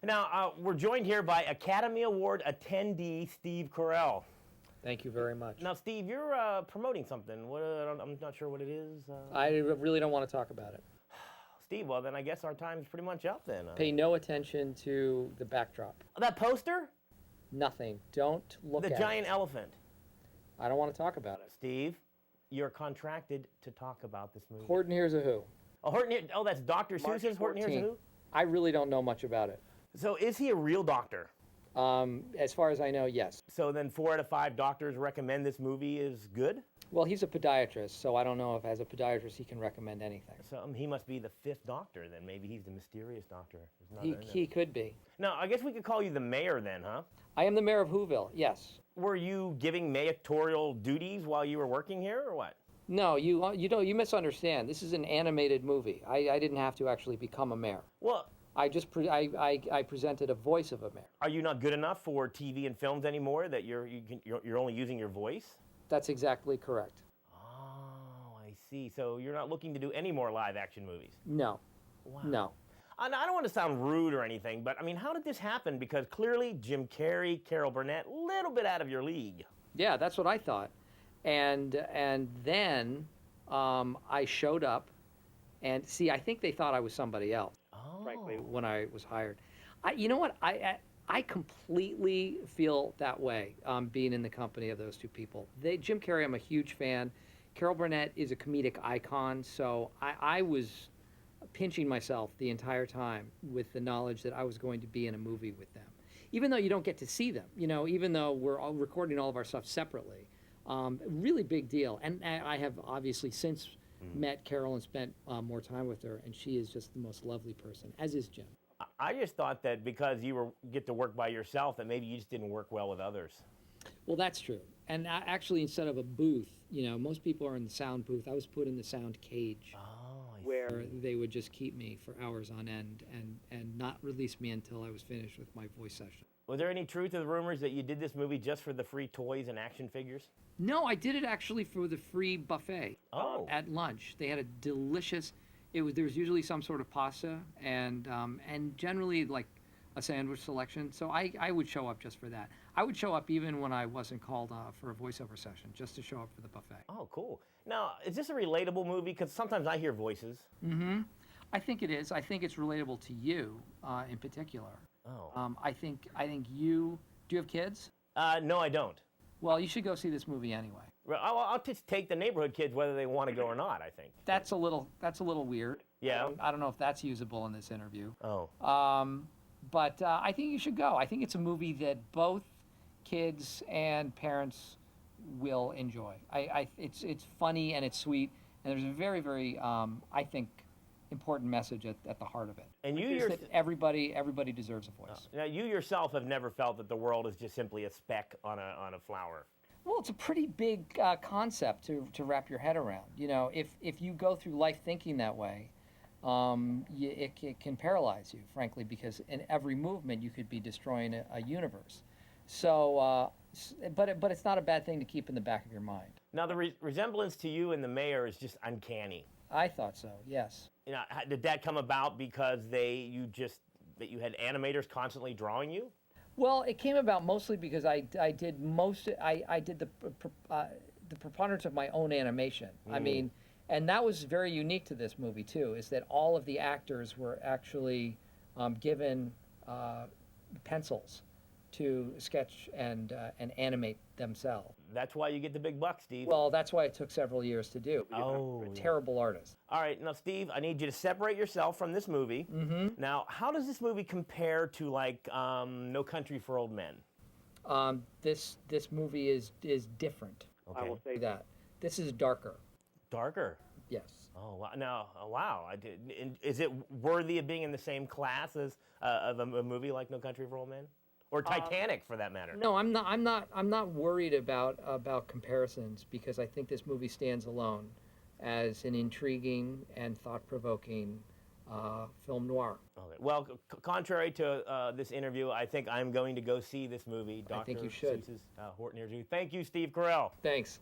Now, we're joined here by Academy Award attendee Steve Carell. Thank you very much. Now, Steve, you're promoting something. I'm not sure what it is. I really don't want to talk about it. Steve, well, then I guess our time's pretty much up then. Pay no attention to the backdrop. That poster? Nothing. Don't look at The giant elephant. I don't want to talk about it. Steve, you're contracted to talk about this movie. Horton Hears a Who. Oh, that's Dr. Seuss's Horton Hears a Who? I really don't know much about it. So is he a real doctor? As far as I know, yes. So then 4 out of 5 doctors recommend this movie is good? Well, he's a podiatrist, so I don't know if as a podiatrist he can recommend anything. So he must be the 5th doctor then. Maybe he's the mysterious doctor. He could be. Now, I guess we could call you the mayor then, huh? I am the mayor of Whoville, yes. Were you giving mayoral duties while you were working here, or what? No, you misunderstand. This is an animated movie. I didn't have to actually become a mayor. Well, I presented a voice of a mayor. Are you not good enough for TV and films anymore that you're only using your voice? That's exactly correct. Oh, I see. So you're not looking to do any more live action movies? No. Wow. No. I don't want to sound rude or anything, but I mean, how did this happen? Because clearly Jim Carrey, Carol Burnett, a little bit out of your league. Yeah, that's what I thought. And then I showed up, and see, I think they thought I was somebody else. Oh. Frankly, when I was hired, you know what? I completely feel that way being in the company of those two people. Jim Carrey, I'm a huge fan. Carol Burnett is a comedic icon, so I was pinching myself the entire time with the knowledge that I was going to be in a movie with them. Even though you don't get to see them, even though we're all recording all of our stuff separately. Really big deal. And I have obviously since met Carol and spent more time with her, and she is just the most lovely person, as is Jim. I just thought that because you get to work by yourself, that maybe you just didn't work well with others. Well, that's true. And actually, instead of a booth, most people are in the sound booth. I was put in the sound cage, where they would just keep me for hours on end and not release me until I was finished with my voice session. Was there any truth to the rumors that you did this movie just for the free toys and action figures? No, I did it actually for the free buffet at lunch. They had a delicious. There was usually some sort of pasta and generally like a sandwich selection. So I would show up just for that. I would show up even when I wasn't called for a voiceover session, just to show up for the buffet. Oh, cool. Now, is this a relatable movie? Because sometimes I hear voices. Mm-hmm. I think it is. I think it's relatable to you in particular. Oh. I think you. Do you have kids? No, I don't. Well, you should go see this movie anyway. Well, I'll just take the neighborhood kids whether they want to go or not, I think. That's a little weird. Yeah. I don't know if that's usable in this interview. Oh. But I think you should go. I think it's a movie that both kids and parents will enjoy. It's funny and it's sweet, and there's a very, very, I think, important message at the heart of it. And you everybody deserves a voice. Now, you yourself have never felt that the world is just simply a speck on a flower. Well, it's a pretty big concept to wrap your head around. If you go through life thinking that way, it can paralyze you, frankly, because in every movement you could be destroying a universe. So, but it's not a bad thing to keep in the back of your mind. Now, the resemblance to you and the mayor is just uncanny. I thought so, yes. Did that come about because that you had animators constantly drawing you? Well, it came about mostly because I did the preponderance of my own animation. I mean, and that was very unique to this movie too, is that all of the actors were actually given pencils to sketch and animate themselves. That's why you get the big bucks, Steve. Well, that's why it took several years to do. Oh, I'm a terrible artist. All right, now, Steve, I need you to separate yourself from this movie. Mm-hmm. Now, how does this movie compare to, like, No Country for Old Men? This movie is different. Okay. I will say that. This is darker. Darker? Yes. Oh, wow. Now, wow. Is it worthy of being in the same class as of a movie like No Country for Old Men? Or Titanic, for that matter? No, I'm not worried about comparisons, because I think this movie stands alone as an intriguing and thought-provoking film noir. Okay. Well, contrary to this interview, I think I'm going to go see this movie, Dr. I think you should. Seuss's Horton Hears a Who. Thank you, Steve Carell. Thanks.